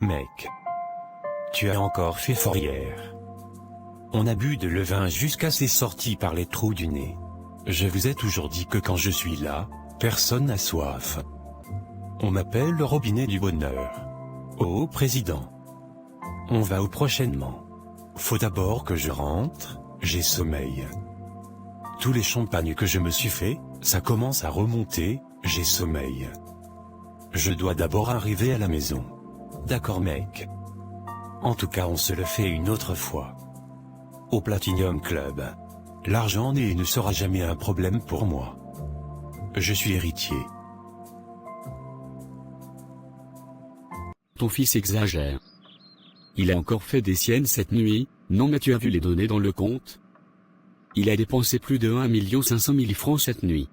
Mec, tu as encore fait fort hier. On a bu de levain jusqu'à c'est sorti par les trous du nez. Je vous ai toujours dit que quand je suis là, personne n'a soif. On m'appelle le robinet du bonheur. Oh président. On va où prochainement? Faut d'abord que je rentre, j'ai sommeil. Tous les champagnes que je me suis fait, ça commence à remonter, j'ai sommeil. Je dois d'abord arriver à la maison. D'accord mec. En tout cas on se le fait une autre fois. Au Platinum Club. L'argent n'est et ne sera jamais un problème pour moi. Je suis héritier. Ton fils exagère. Il a encore fait des siennes cette nuit, non mais tu as vu les données dans le compte? Il a dépensé plus de 1 500 000 francs cette nuit.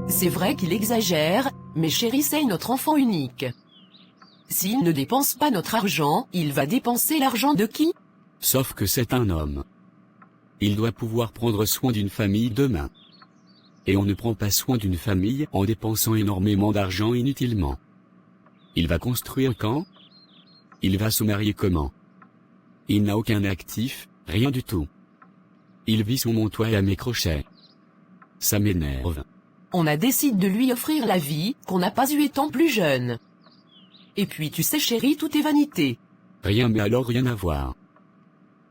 C'est vrai qu'il exagère, mais chérie c'est notre enfant unique. S'il ne dépense pas notre argent, il va dépenser l'argent de qui? Sauf que c'est un homme. Il doit pouvoir prendre soin d'une famille demain. Et on ne prend pas soin d'une famille en dépensant énormément d'argent inutilement. Il va construire quand? Il va se marier comment? Il n'a aucun actif, rien du tout. Il vit sous mon toit et à mes crochets. Ça m'énerve. On a décidé de lui offrir la vie qu'on n'a pas eue étant plus jeune. Et puis tu sais chérie, tout est vanité. Rien mais alors rien à voir.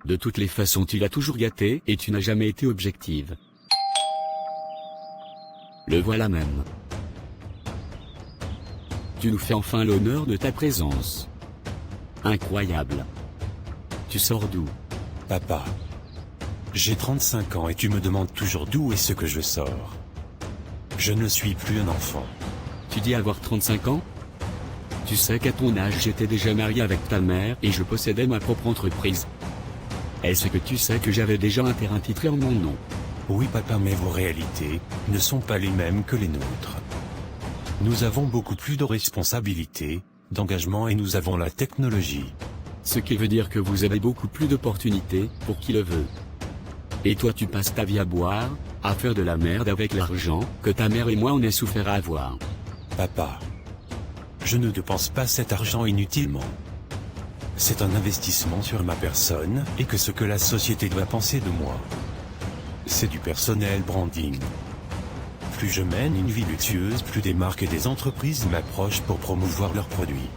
De toutes les façons tu l'as toujours gâté et tu n'as jamais été objective. Le voilà même. Tu nous fais enfin l'honneur de ta présence. Incroyable. Tu sors d'où? Papa. J'ai 35 ans et tu me demandes toujours d'où est ce que je sors. Je ne suis plus un enfant. Tu dis avoir 35 ans? Tu sais qu'à ton âge j'étais déjà marié avec ta mère et je possédais ma propre entreprise. Est-ce que tu sais que j'avais déjà un terrain titré en mon nom? Oui papa, mais vos réalités ne sont pas les mêmes que les nôtres. Nous avons beaucoup plus de responsabilités, d'engagement et nous avons la technologie. Ce qui veut dire que vous avez beaucoup plus d'opportunités, pour qui le veut. Et toi tu passes ta vie à boire, à faire de la merde avec l'argent, que ta mère et moi on ait souffert à avoir. Papa. Je ne dépense pas cet argent inutilement. C'est un investissement sur ma personne, et que ce que la société doit penser de moi. C'est du personnel branding. Plus je mène une vie luxueuse, plus des marques et des entreprises m'approchent pour promouvoir leurs produits.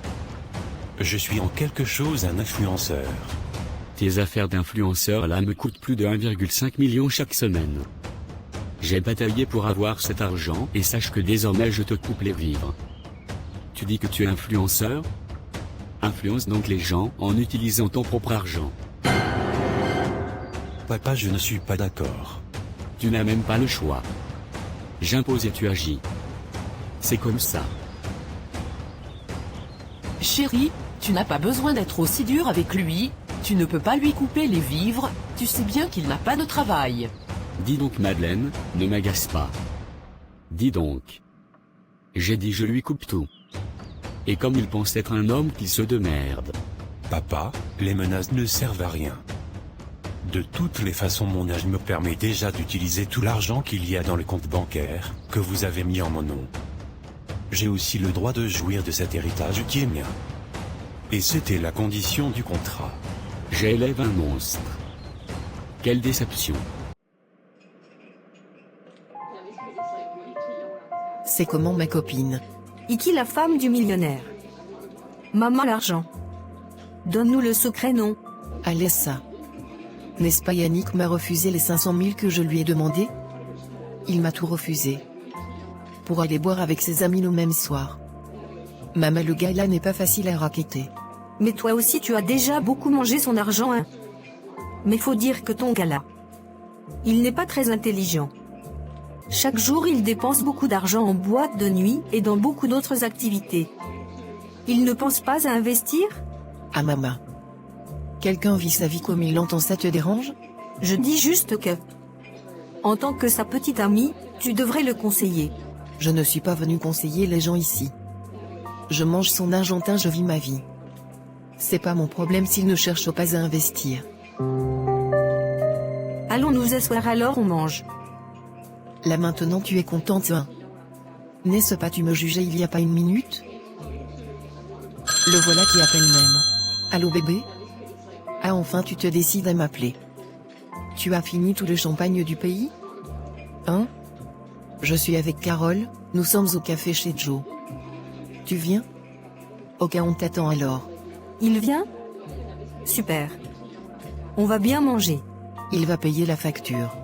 Je suis en quelque chose un influenceur. Tes affaires d'influenceur là me coûtent plus de 1,5 million chaque semaine. J'ai bataillé pour avoir cet argent et sache que désormais je te coupe les vivres. Tu dis que tu es influenceur? Influence donc les gens en utilisant ton propre argent. Papa, je ne suis pas d'accord. Tu n'as même pas le choix. J'impose et tu agis. C'est comme ça. Chérie, tu n'as pas besoin d'être aussi dur avec lui, tu ne peux pas lui couper les vivres, tu sais bien qu'il n'a pas de travail. Dis donc Madeleine, ne m'agace pas. Dis donc. J'ai dit je lui coupe tout. Et comme il pense être un homme qui se démerde. Papa, les menaces ne servent à rien. De toutes les façons mon âge me permet déjà d'utiliser tout l'argent qu'il y a dans le compte bancaire, que vous avez mis en mon nom. J'ai aussi le droit de jouir de cet héritage qui est mien. Et c'était la condition du contrat. J'élève un monstre. Quelle déception. C'est comment ma copine? Iki la femme du millionnaire. Maman l'argent. Donne-nous le secret non. Alessa. N'est-ce pas Yannick m'a refusé les 500 000 que je lui ai demandé? Il m'a tout refusé. Pour aller boire avec ses amis le même soir. Maman, le gars là n'est pas facile à racketter. Mais toi aussi tu as déjà beaucoup mangé son argent hein. Mais faut dire que ton gars là, il n'est pas très intelligent. Chaque jour il dépense beaucoup d'argent en boîte de nuit et dans beaucoup d'autres activités. Il ne pense pas à investir? Ah maman. Quelqu'un vit sa vie comme il l'entend, ça te dérange? Je dis juste que, en tant que sa petite amie, tu devrais le conseiller. Je ne suis pas venu conseiller les gens ici. Je mange son argentin, je vis ma vie. C'est pas mon problème s'il ne cherche pas à investir. Allons nous asseoir alors, on mange. Là maintenant tu es contente hein? N'est-ce pas, tu me jugeais il y a pas une minute? Le voilà qui appelle même. Allô bébé? Ah enfin tu te décides à m'appeler. Tu as fini tout le champagne du pays? Hein? Je suis avec Carole, nous sommes au café chez Joe. Tu viens? Ok on t'attend alors. Il vient? Super. On va bien manger. Il va payer la facture.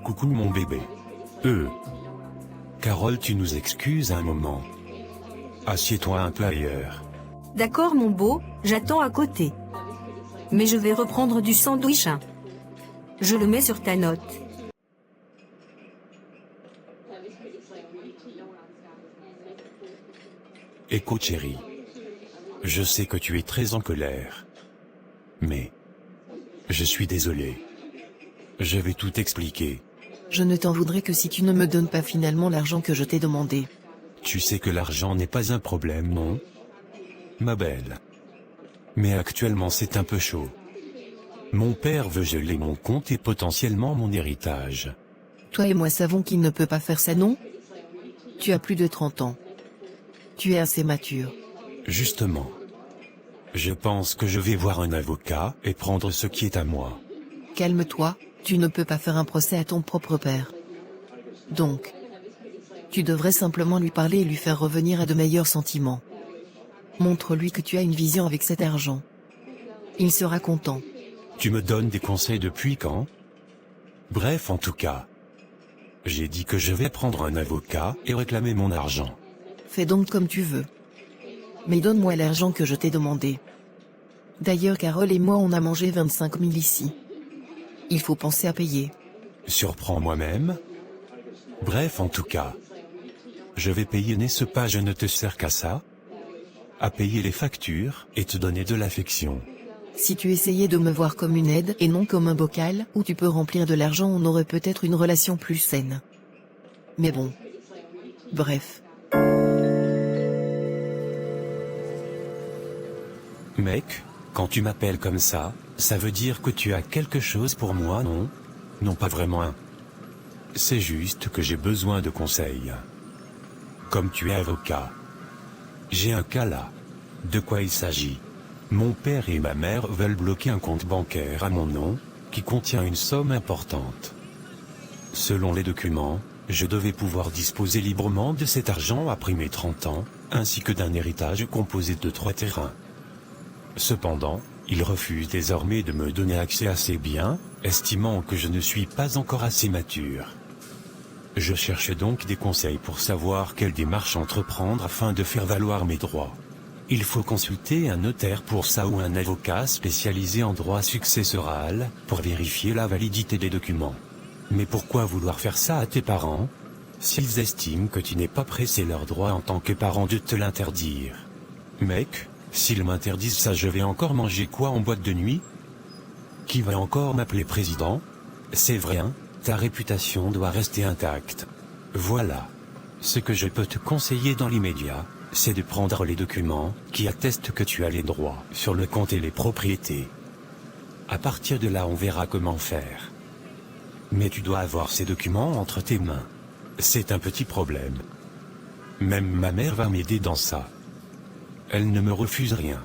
Coucou mon bébé. Carole, tu nous excuses un moment. Assieds-toi un peu ailleurs. D'accord mon beau, j'attends à côté. Mais je vais reprendre du sandwich. Je le mets sur ta note. Écoute chérie. Je sais que tu es très en colère. Mais je suis désolé. Je vais tout expliquer. Je ne t'en voudrais que si tu ne me donnes pas finalement l'argent que je t'ai demandé. Tu sais que l'argent n'est pas un problème, non? Ma belle. Mais actuellement c'est un peu chaud. Mon père veut geler mon compte et potentiellement mon héritage. Toi et moi savons qu'il ne peut pas faire ça, non? Tu as plus de 30 ans. Tu es assez mature. Justement. Je pense que je vais voir un avocat et prendre ce qui est à moi. Calme-toi, tu ne peux pas faire un procès à ton propre père. Donc, tu devrais simplement lui parler et lui faire revenir à de meilleurs sentiments. Montre-lui que tu as une vision avec cet argent. Il sera content. Tu me donnes des conseils depuis quand? Bref, en tout cas. J'ai dit que je vais prendre un avocat et réclamer mon argent. Fais donc comme tu veux. Mais donne-moi l'argent que je t'ai demandé. D'ailleurs Carole et moi on a mangé 25 000 ici. Il faut penser à payer. Surprends moi-même? Bref, en tout cas. Je vais payer, n'est-ce pas, je ne te sers qu'à ça? À payer les factures et te donner de l'affection. Si tu essayais de me voir comme une aide et non comme un bocal où tu peux remplir de l'argent, on aurait peut-être une relation plus saine. Mais bon. Bref. Mec, quand tu m'appelles comme ça veut dire que tu as quelque chose pour moi, non? Non, pas vraiment. C'est juste que j'ai besoin de conseils. Comme tu es avocat. J'ai un cas là. De quoi il s'agit? Mon père et ma mère veulent bloquer un compte bancaire à mon nom, qui contient une somme importante. Selon les documents, je devais pouvoir disposer librement de cet argent après mes 30 ans, ainsi que d'un héritage composé de 3 terrains. Cependant, ils refusent désormais de me donner accès à ces biens, estimant que je ne suis pas encore assez mature. Je cherche donc des conseils pour savoir quelle démarche entreprendre afin de faire valoir mes droits. Il faut consulter un notaire pour ça ou un avocat spécialisé en droit successoral pour vérifier la validité des documents. Mais pourquoi vouloir faire ça à tes parents? S'ils estiment que tu n'es pas prêt, c'est leur droit en tant que parent de te l'interdire. Mec, s'ils m'interdisent ça, je vais encore manger quoi en boîte de nuit? Qui va encore m'appeler président? C'est vrai, hein, ta réputation doit rester intacte. Voilà. Ce que je peux te conseiller dans l'immédiat, c'est de prendre les documents qui attestent que tu as les droits sur le compte et les propriétés. À partir de là, on verra comment faire. Mais tu dois avoir ces documents entre tes mains. C'est un petit problème. Même ma mère va m'aider dans ça. Elle ne me refuse rien.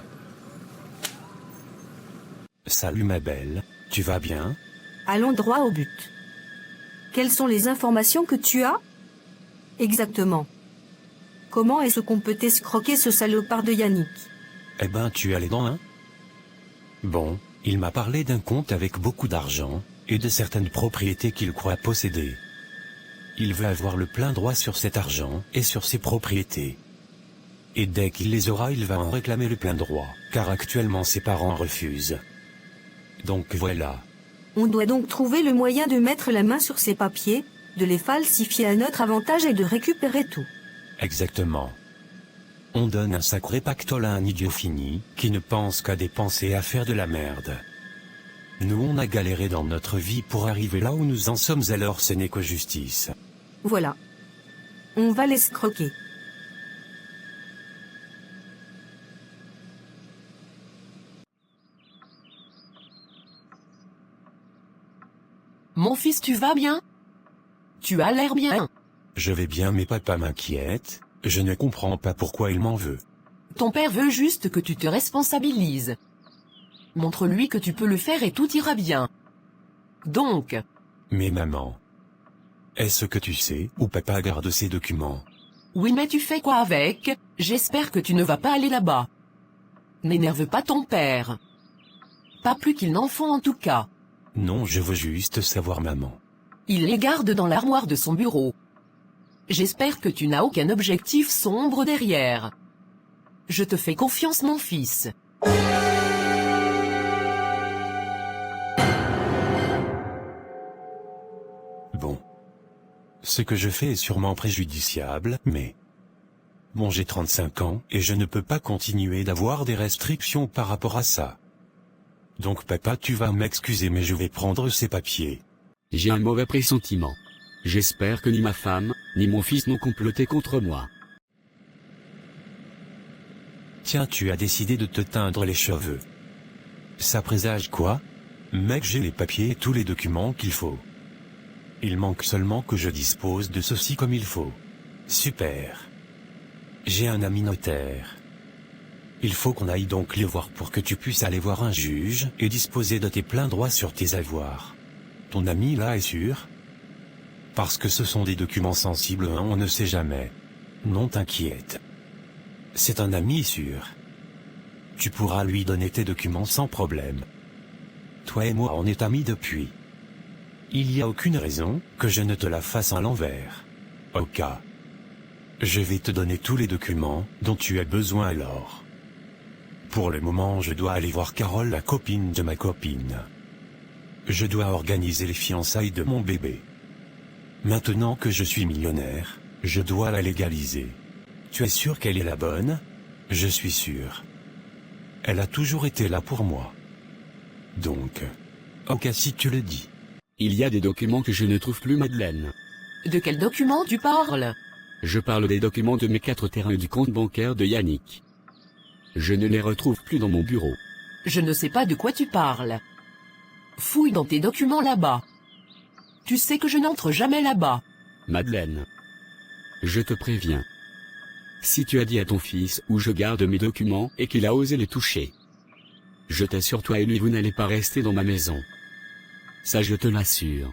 Salut ma belle, tu vas bien? Allons droit au but. Quelles sont les informations que tu as? Exactement. Comment est-ce qu'on peut escroquer ce salopard de Yannick? Eh ben, tu as les dents, hein? Bon, il m'a parlé d'un compte avec beaucoup d'argent, et de certaines propriétés qu'il croit posséder. Il veut avoir le plein droit sur cet argent, et sur ses propriétés. Et dès qu'il les aura, il va en réclamer le plein droit, car actuellement ses parents refusent. Donc voilà. On doit donc trouver le moyen de mettre la main sur ces papiers, de les falsifier à notre avantage et de récupérer tout. Exactement. On donne un sacré pactole à un idiot fini, qui ne pense qu'à dépenser et à faire de la merde. Nous on a galéré dans notre vie pour arriver là où nous en sommes, alors ce n'est que justice. Voilà. On va l'escroquer. Mon fils, tu vas bien? Tu as l'air bien. Je vais bien mais papa m'inquiète, je ne comprends pas pourquoi il m'en veut. Ton père veut juste que tu te responsabilises. Montre-lui que tu peux le faire et tout ira bien. Donc, Mais maman, est-ce que tu sais où papa garde ses documents? oui mais tu fais quoi avec? J'espère que tu ne vas pas aller là-bas. N'énerve pas ton père. Pas plus qu'il n'en faut en tout cas. Non, je veux juste savoir maman. Il les garde dans l'armoire de son bureau. J'espère que tu n'as aucun objectif sombre derrière. Je te fais confiance mon fils. Bon. Ce que je fais est sûrement préjudiciable, mais... Bon, j'ai 35 ans, et je ne peux pas continuer d'avoir des restrictions par rapport à ça. Donc papa, tu vas m'excuser mais je vais prendre ces papiers. J'ai un mauvais pressentiment. J'espère que ni ma femme, ni mon fils n'ont comploté contre moi. Tiens, tu as décidé de te teindre les cheveux. Ça présage quoi? Mec, j'ai les papiers et tous les documents qu'il faut. Il manque seulement que je dispose de ceci comme il faut. Super. J'ai un ami notaire. Il faut qu'on aille donc les voir pour que tu puisses aller voir un juge et disposer de tes pleins droits sur tes avoirs. Ton ami là est sûr? Parce que ce sont des documents sensibles, hein, on ne sait jamais. Non, t'inquiète. C'est un ami sûr. Tu pourras lui donner tes documents sans problème. Toi et moi on est amis depuis. Il n'y a aucune raison que je ne te la fasse à l'envers. Au cas. Je vais te donner tous les documents dont tu as besoin alors. Pour le moment, je dois aller voir Carole, la copine de ma copine. Je dois organiser les fiançailles de mon bébé. Maintenant que je suis millionnaire, je dois la légaliser. Tu es sûr qu'elle est la bonne? Je suis sûr. Elle a toujours été là pour moi. Donc, au cas si tu le dis. Il y a des documents que je ne trouve plus, Madeleine. De quel document tu parles? Je parle des documents de mes 4 terrains et du compte bancaire de Yannick. Je ne les retrouve plus dans mon bureau. Je ne sais pas de quoi tu parles. Fouille dans tes documents là-bas. Tu sais que je n'entre jamais là-bas. Madeleine. Je te préviens. Si tu as dit à ton fils où je garde mes documents et qu'il a osé les toucher, je t'assure, toi et lui, vous n'allez pas rester dans ma maison. Ça, je te l'assure.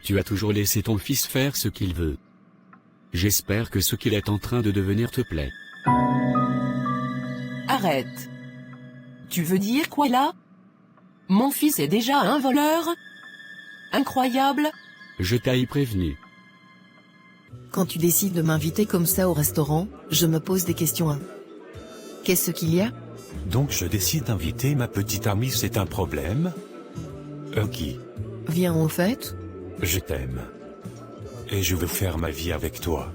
Tu as toujours laissé ton fils faire ce qu'il veut. J'espère que ce qu'il est en train de devenir te plaît. Arrête. Tu veux dire quoi là? Mon fils est déjà un voleur? Incroyable. Je t'ai prévenu. Quand tu décides de m'inviter comme ça au restaurant, je me pose des questions. Qu'est-ce qu'il y a? Donc je décide d'inviter ma petite amie, c'est un problème? Ok. Viens au fait? Je t'aime. Et je veux faire ma vie avec toi.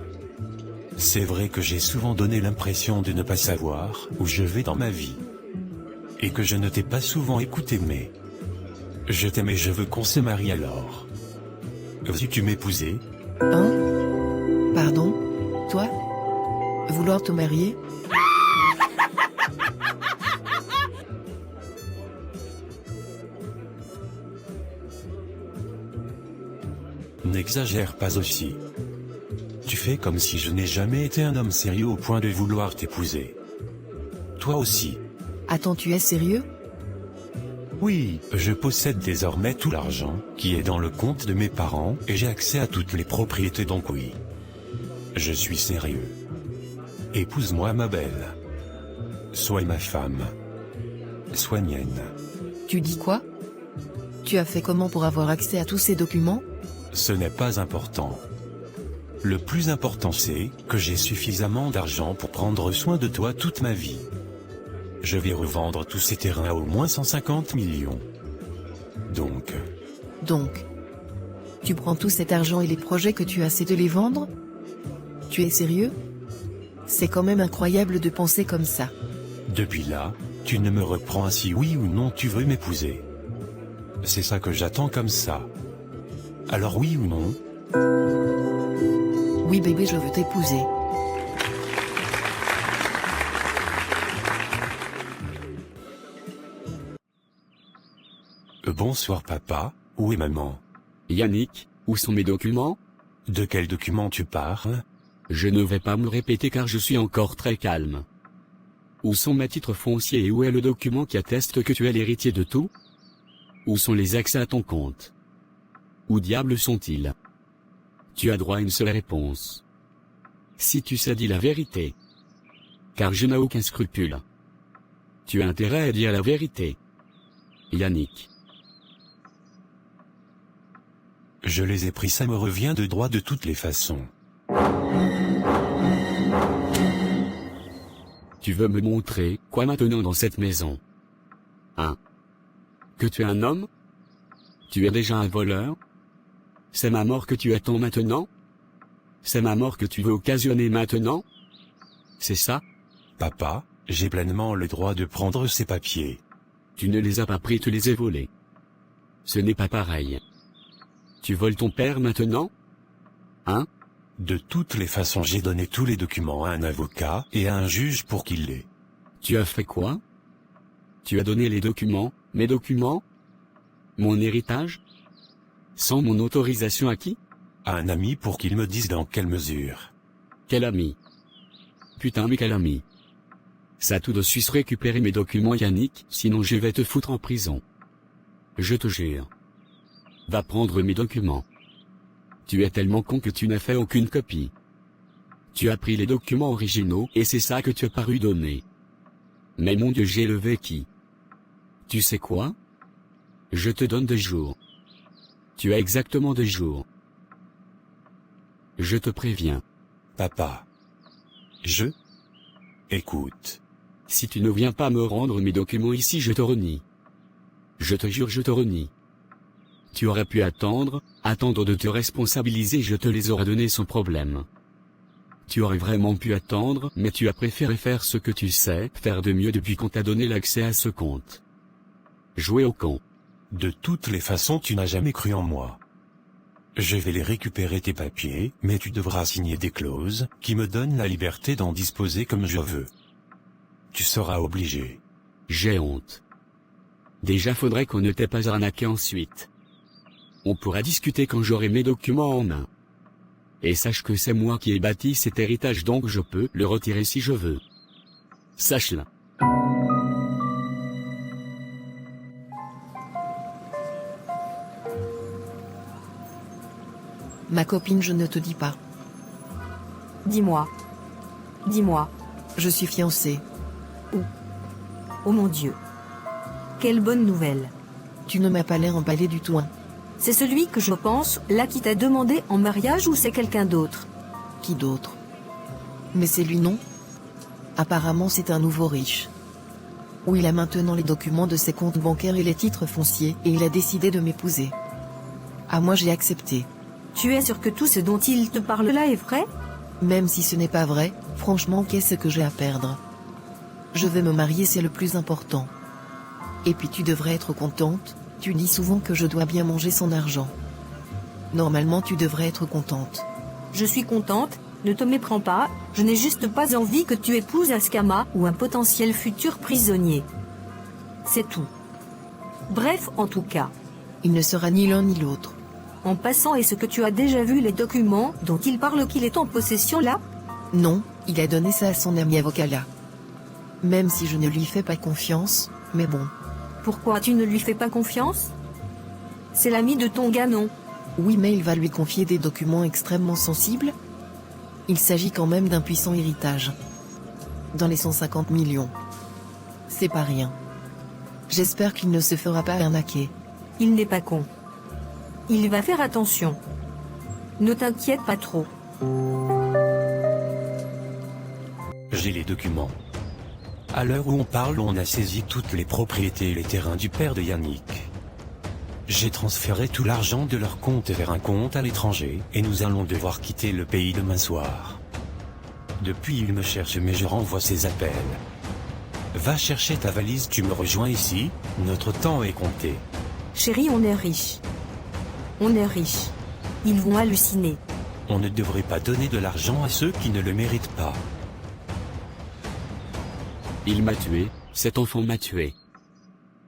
C'est vrai que j'ai souvent donné l'impression de ne pas savoir où je vais dans ma vie. Et que je ne t'ai pas souvent écouté, mais... Je t'aime et je veux qu'on se marie alors. Veux-tu m'épouser? Hein? Pardon? Toi? Vouloir te marier? N'exagère pas aussi. Tu fais comme si je n'ai jamais été un homme sérieux au point de vouloir t'épouser. Toi aussi. Attends, tu es sérieux? Oui, je possède désormais tout l'argent qui est dans le compte de mes parents et j'ai accès à toutes les propriétés, donc oui. Je suis sérieux. Épouse-moi ma belle. Sois ma femme. Sois mienne. Tu dis quoi? Tu as fait comment pour avoir accès à tous ces documents? Ce n'est pas important. Le plus important c'est que j'ai suffisamment d'argent pour prendre soin de toi toute ma vie. Je vais revendre tous ces terrains à au moins 150 millions. Donc, tu prends tout cet argent et les projets que tu as, c'est de les vendre? Tu es sérieux? C'est quand même incroyable de penser comme ça. depuis là, tu ne me reprends si oui ou non tu veux m'épouser. C'est ça que j'attends comme ça. Alors oui ou non? Oui bébé, je veux t'épouser. Bonsoir papa, où est maman? Yannick, où sont mes documents? De quel document tu parles? Je ne vais pas me répéter car je suis encore très calme. Où sont mes titres fonciers et où est le document qui atteste que tu es l'héritier de tout? Où sont les accès à ton compte? Où diable sont-ils? Tu as droit à une seule réponse. Si tu sais, dis la vérité. Car je n'ai aucun scrupule. Tu as intérêt à dire la vérité. Yannick. Je les ai pris, ça me revient de droit de toutes les façons. Tu veux me montrer quoi maintenant dans cette maison? Hein? Que tu es un homme? Tu es déjà un voleur? C'est ma mort que tu attends maintenant? C'est ma mort que tu veux occasionner maintenant? C'est ça? Papa, j'ai pleinement le droit de prendre ces papiers. Tu ne les as pas pris, tu les as volés. Ce n'est pas pareil. Tu voles ton père maintenant? Hein? De toutes les façons, j'ai donné tous les documents à un avocat et à un juge pour qu'il les... Tu as fait quoi? Tu as donné les documents, mes documents? Mon héritage? Sans mon autorisation à qui? À un ami pour qu'il me dise dans quelle mesure. Quel ami? Putain mais quel ami? Ça tout de suite récupérer mes documents Yannick, sinon je vais te foutre en prison. Je te jure. Va prendre mes documents. Tu es tellement con que tu n'as fait aucune copie. Tu as pris les documents originaux et c'est ça que tu as paru donner. Mais mon Dieu, j'ai levé qui? Tu sais quoi? Je te donne 2 jours. Tu as exactement 2 jours. Je te préviens. Papa. Écoute. Si tu ne viens pas me rendre mes documents ici, je te renie. Je te jure, je te renie. Tu aurais pu attendre de te responsabiliser, je te les aurais donnés sans problème. Tu aurais vraiment pu attendre, mais tu as préféré faire ce que tu sais faire de mieux depuis qu'on t'a donné l'accès à ce compte. Jouer au con. De toutes les façons, tu n'as jamais cru en moi. Je vais les récupérer tes papiers, mais tu devras signer des clauses qui me donnent la liberté d'en disposer comme je veux. Tu seras obligé. J'ai honte. Déjà faudrait qu'on ne t'ait pas arnaqué ensuite. On pourra discuter quand j'aurai mes documents en main. Et sache que c'est moi qui ai bâti cet héritage, donc je peux le retirer si je veux. Sache-le. Ma copine, je ne te dis pas. Dis-moi. Dis-moi. Je suis fiancée. Oh mon Dieu. Quelle bonne nouvelle. Tu ne m'as pas l'air emballé du tout, hein. C'est celui que je pense, là qui t'a demandé en mariage ou c'est quelqu'un d'autre? Qui d'autre? Mais c'est lui, non? Apparemment c'est un nouveau riche. Où il a maintenant les documents de ses comptes bancaires et les titres fonciers, et il a décidé de m'épouser. À moi j'ai accepté. Tu es sûr que tout ce dont il te parle là est vrai? Même si ce n'est pas vrai, franchement qu'est-ce que j'ai à perdre? Je vais me marier, c'est le plus important. Et puis tu devrais être contente, tu dis souvent que je dois bien manger son argent. Normalement tu devrais être contente. Je suis contente, ne te méprends pas, je n'ai juste pas envie que tu épouses Askama ou un potentiel futur prisonnier. C'est tout. Bref, en tout cas. Il ne sera ni l'un ni l'autre. En passant, est-ce que tu as déjà vu les documents dont il parle qu'il est en possession là? Non, il a donné ça à son ami avocat là. Même si je ne lui fais pas confiance, mais bon. Pourquoi tu ne lui fais pas confiance? C'est l'ami de ton gars, non? Oui, mais il va lui confier des documents extrêmement sensibles. Il s'agit quand même d'un puissant héritage. Dans les 150 millions. C'est pas rien. J'espère qu'il ne se fera pas arnaquer. Il n'est pas con. Il va faire attention. Ne t'inquiète pas trop. J'ai les documents. À l'heure où on parle, on a saisi toutes les propriétés et les terrains du père de Yannick. J'ai transféré tout l'argent de leur compte vers un compte à l'étranger, et nous allons devoir quitter le pays demain soir. Depuis, il me cherche, mais je renvoie ses appels. Va chercher ta valise, tu me rejoins ici, notre temps est compté. Chérie, on est riche. On est riche. Ils vont halluciner. On ne devrait pas donner de l'argent à ceux qui ne le méritent pas. Il m'a tué, cet enfant m'a tué.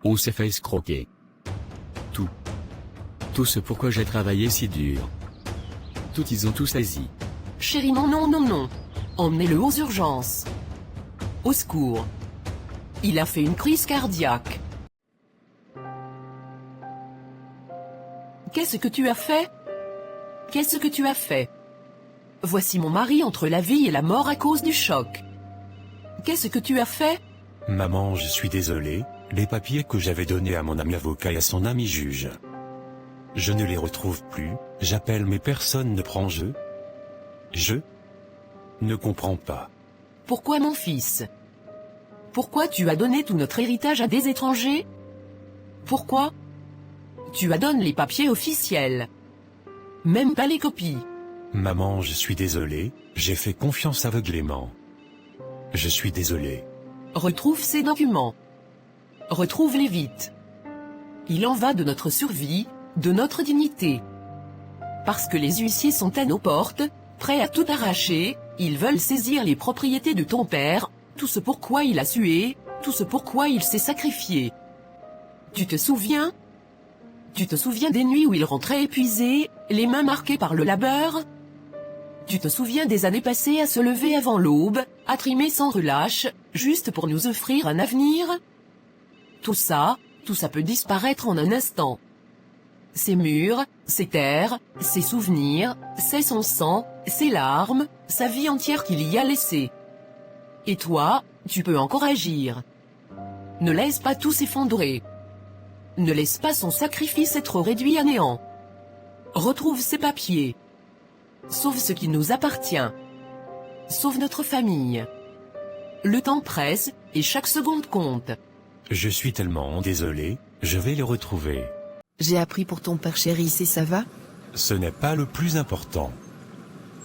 On s'est fait escroquer. Tout ce pourquoi j'ai travaillé si dur. tout ils ont tout saisi. Chérie, non, non, non, non. Emmenez-le aux urgences. Au secours. Il a fait une crise cardiaque. Qu'est-ce que tu as fait? Qu'est-ce que tu as fait? Voici mon mari entre la vie et la mort à cause du choc. Qu'est-ce que tu as fait? Maman, je suis désolé, les papiers que j'avais donnés à mon ami avocat et à son ami juge. Je ne les retrouve plus, j'appelle mais personne ne prend Je ne comprends pas. Pourquoi mon fils? Pourquoi tu as donné tout notre héritage à des étrangers? Pourquoi? Tu adonnes les papiers officiels. Même pas les copies. Maman, je suis désolé, j'ai fait confiance aveuglément. Je suis désolé. Retrouve ces documents. Retrouve-les vite. Il en va de notre survie, de notre dignité. Parce que les huissiers sont à nos portes, prêts à tout arracher, ils veulent saisir les propriétés de ton père, tout ce pourquoi il a sué, tout ce pourquoi il s'est sacrifié. Tu te souviens? Tu te souviens des nuits où il rentrait épuisé, les mains marquées par le labeur? Tu te souviens des années passées à se lever avant l'aube, à trimer sans relâche, juste pour nous offrir un avenir? Tout ça peut disparaître en un instant. Ses murs, ses terres, ses souvenirs, c'est son sang, ses larmes, sa vie entière qu'il y a laissée. Et toi, tu peux encore agir. Ne laisse pas tout s'effondrer. Ne laisse pas son sacrifice être réduit à néant. Retrouve ses papiers. Sauve ce qui nous appartient. Sauve notre famille. Le temps presse, et chaque seconde compte. Je suis tellement désolé, je vais les retrouver. J'ai appris pour ton père chéri, c'est ça va? Ce n'est pas le plus important.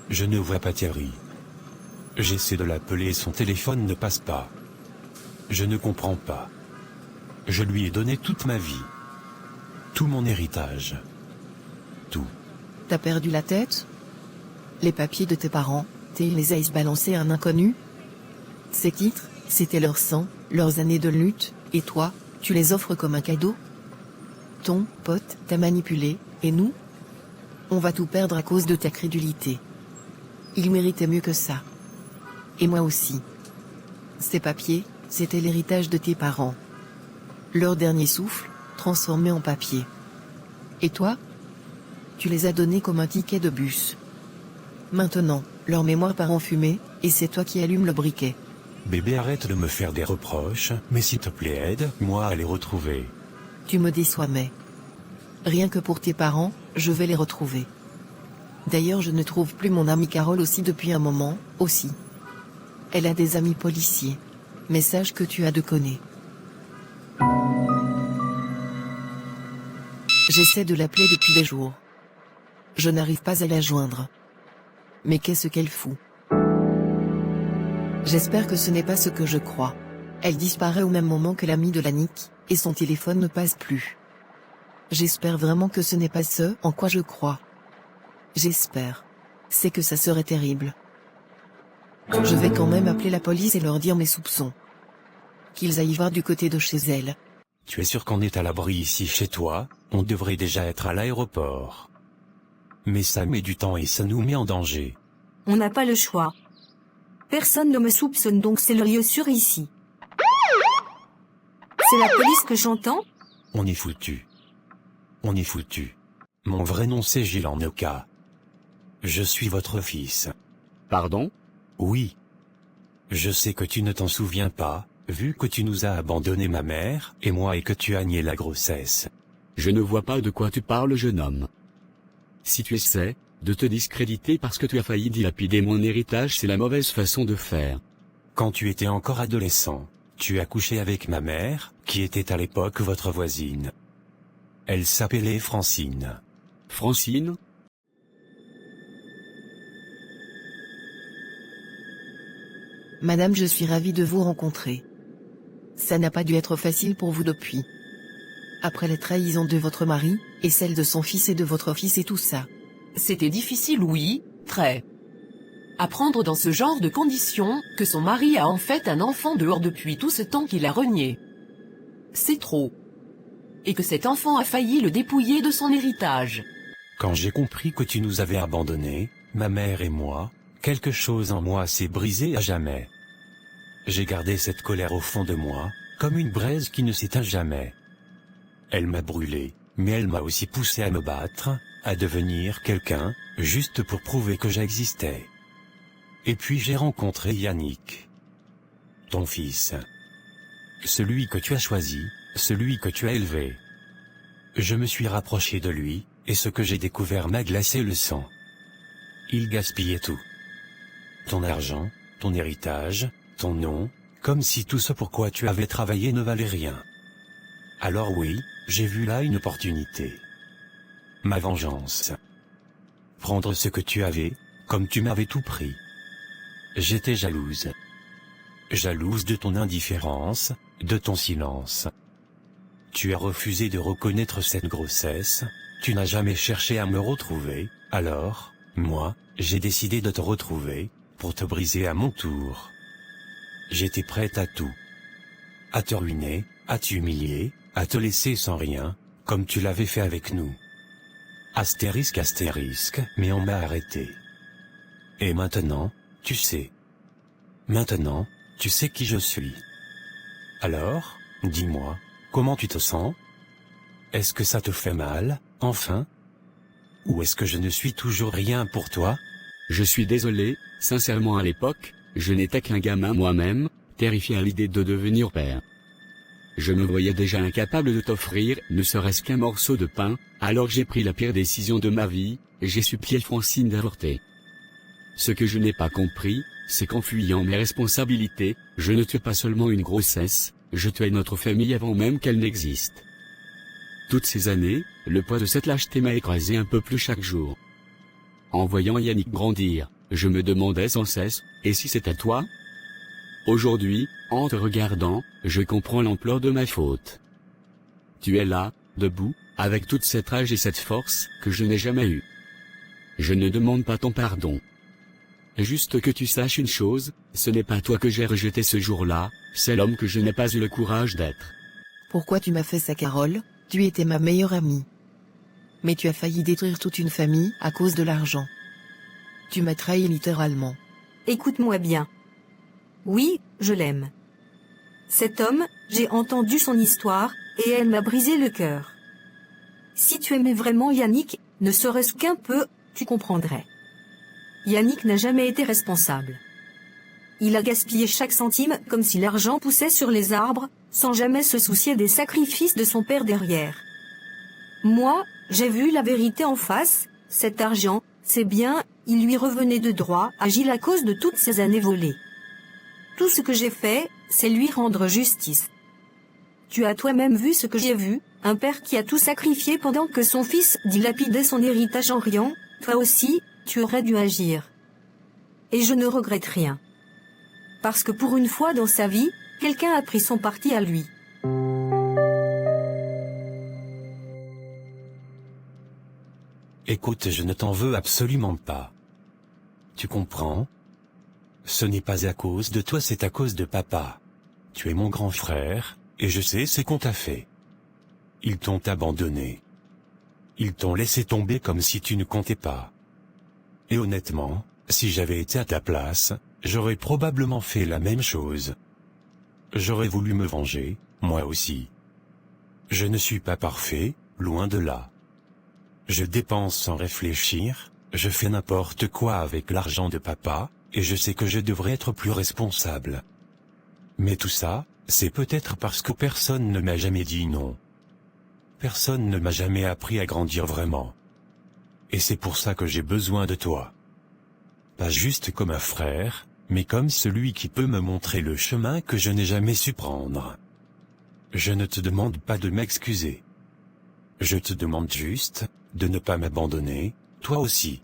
Je ne vois pas Thierry. J'essaie de l'appeler et son téléphone ne passe pas. Je ne comprends pas. Je lui ai donné toute ma vie. Tout mon héritage. Tout. T'as perdu la tête? Les papiers de tes parents, t'es les as balancés à un inconnu? Ces titres, c'était leur sang, leurs années de lutte, et toi, tu les offres comme un cadeau? Ton pote t'a manipulé, et nous? On va tout perdre à cause de ta crédulité. Il méritait mieux que ça. Et moi aussi. Ces papiers, c'était l'héritage de tes parents. Leur dernier souffle, transformé en papier. Et toi? Tu les as donnés comme un ticket de bus. Maintenant, leur mémoire part en fumée, et c'est toi qui allumes le briquet. Bébé, arrête de me faire des reproches, mais s'il te plaît aide-moi à les retrouver. Tu me déçois mais... Rien que pour tes parents, je vais les retrouver. D'ailleurs je ne trouve plus mon amie Carole aussi depuis un moment, aussi. Elle a des amis policiers. Mais sache que tu as de connaître. J'essaie de l'appeler depuis des jours. Je n'arrive pas à la joindre. Mais qu'est-ce qu'elle fout? J'espère que ce n'est pas ce que je crois. Elle disparaît au même moment que l'ami de Lannick, et son téléphone ne passe plus. J'espère vraiment que ce n'est pas ce en quoi je crois. J'espère. C'est que ça serait terrible. Je vais quand même appeler la police et leur dire mes soupçons. Qu'ils aillent voir du côté de chez elle. Tu es sûr qu'on est à l'abri ici chez toi? On devrait déjà être à l'aéroport. Mais ça met du temps et ça nous met en danger. On n'a pas le choix. Personne ne me soupçonne donc c'est le lieu sûr ici. C'est la police que j'entends? On est foutu. On est foutu. Mon vrai nom c'est Gilles Anoka. Je suis votre fils. Pardon? Oui. Je sais que tu ne t'en souviens pas, vu que tu nous as abandonné ma mère et moi et que tu as nié la grossesse. Je ne vois pas de quoi tu parles, jeune homme. Si tu essaies de te discréditer parce que tu as failli dilapider mon héritage, c'est la mauvaise façon de faire. Quand tu étais encore adolescent, tu as couché avec ma mère, qui était à l'époque votre voisine. Elle s'appelait Francine. Francine? Madame, je suis ravie de vous rencontrer. Ça n'a pas dû être facile pour vous depuis. Après les trahisons de votre mari, et celles de son fils et de votre fils et tout ça. C'était difficile, oui, très. Apprendre dans ce genre de conditions, que son mari a en fait un enfant dehors depuis tout ce temps qu'il a renié. C'est trop. Et que cet enfant a failli le dépouiller de son héritage. Quand j'ai compris que tu nous avais abandonnés, ma mère et moi, quelque chose en moi s'est brisé à jamais. J'ai gardé cette colère au fond de moi, comme une braise qui ne s'éteint jamais. Elle m'a brûlé, mais elle m'a aussi poussé à me battre, à devenir quelqu'un, juste pour prouver que j'existais. Et puis j'ai rencontré Yannick. Ton fils. Celui que tu as choisi, celui que tu as élevé. Je me suis rapproché de lui, et ce que j'ai découvert m'a glacé le sang. Il gaspillait tout. Ton argent, ton héritage, ton nom, comme si tout ce pour quoi tu avais travaillé ne valait rien. Alors oui, j'ai vu là une opportunité. Ma vengeance. Prendre ce que tu avais, comme tu m'avais tout pris. J'étais jalouse. Jalouse de ton indifférence, de ton silence. Tu as refusé de reconnaître cette grossesse, tu n'as jamais cherché à me retrouver, alors, moi, j'ai décidé de te retrouver, pour te briser à mon tour. J'étais prête à tout. À te ruiner, à t'humilier, à te laisser sans rien, comme tu l'avais fait avec nous. Astérisque astérisque, mais on m'a arrêté. Et maintenant, tu sais. Maintenant, tu sais qui je suis. Alors, dis-moi, comment tu te sens? Est-ce que ça te fait mal, enfin? Ou est-ce que je ne suis toujours rien pour toi? Je suis désolé, sincèrement à l'époque, je n'étais qu'un gamin moi-même, terrifié à l'idée de devenir père. Je me voyais déjà incapable de t'offrir ne serait-ce qu'un morceau de pain, alors j'ai pris la pire décision de ma vie, j'ai supplié Francine d'avorter. Ce que je n'ai pas compris, c'est qu'en fuyant mes responsabilités, je ne tue pas seulement une grossesse, je tuais notre famille avant même qu'elle n'existe. Toutes ces années, le poids de cette lâcheté m'a écrasé un peu plus chaque jour. En voyant Yannick grandir, je me demandais sans cesse, et si c'était toi? Aujourd'hui, en te regardant, je comprends l'ampleur de ma faute. Tu es là, debout, avec toute cette rage et cette force que je n'ai jamais eue. Je ne demande pas ton pardon. Juste que tu saches une chose, ce n'est pas toi que j'ai rejeté ce jour-là, c'est l'homme que je n'ai pas eu le courage d'être. Pourquoi tu m'as fait ça, Carole? Tu étais ma meilleure amie. Mais tu as failli détruire toute une famille à cause de l'argent. Tu m'as trahi littéralement. Écoute-moi bien. Oui, je l'aime. Cet homme, j'ai entendu son histoire, et elle m'a brisé le cœur. Si tu aimais vraiment Yannick, ne serait-ce qu'un peu, tu comprendrais. Yannick n'a jamais été responsable. Il a gaspillé chaque centime comme si l'argent poussait sur les arbres, sans jamais se soucier des sacrifices de son père derrière. Moi, j'ai vu la vérité en face, cet argent, c'est bien, il lui revenait de droit, agile à cause de toutes ces années volées. Tout ce que j'ai fait, c'est lui rendre justice. Tu as toi-même vu ce que j'ai vu, un père qui a tout sacrifié pendant que son fils dilapidait son héritage en riant, toi aussi, tu aurais dû agir. Et je ne regrette rien. Parce que pour une fois dans sa vie, quelqu'un a pris son parti à lui. Écoute, je ne t'en veux absolument pas. Tu comprends? Ce n'est pas à cause de toi, c'est à cause de papa. Tu es mon grand frère, et je sais ce qu'on t'a fait. Ils t'ont abandonné. Ils t'ont laissé tomber comme si tu ne comptais pas. Et honnêtement, si j'avais été à ta place, j'aurais probablement fait la même chose. J'aurais voulu me venger, moi aussi. Je ne suis pas parfait, loin de là. Je dépense sans réfléchir, je fais n'importe quoi avec l'argent de papa, et je sais que je devrais être plus responsable. Mais tout ça, c'est peut-être parce que personne ne m'a jamais dit non. Personne ne m'a jamais appris à grandir vraiment. Et c'est pour ça que j'ai besoin de toi. Pas juste comme un frère, mais comme celui qui peut me montrer le chemin que je n'ai jamais su prendre. Je ne te demande pas de m'excuser. Je te demande juste de ne pas m'abandonner, toi aussi.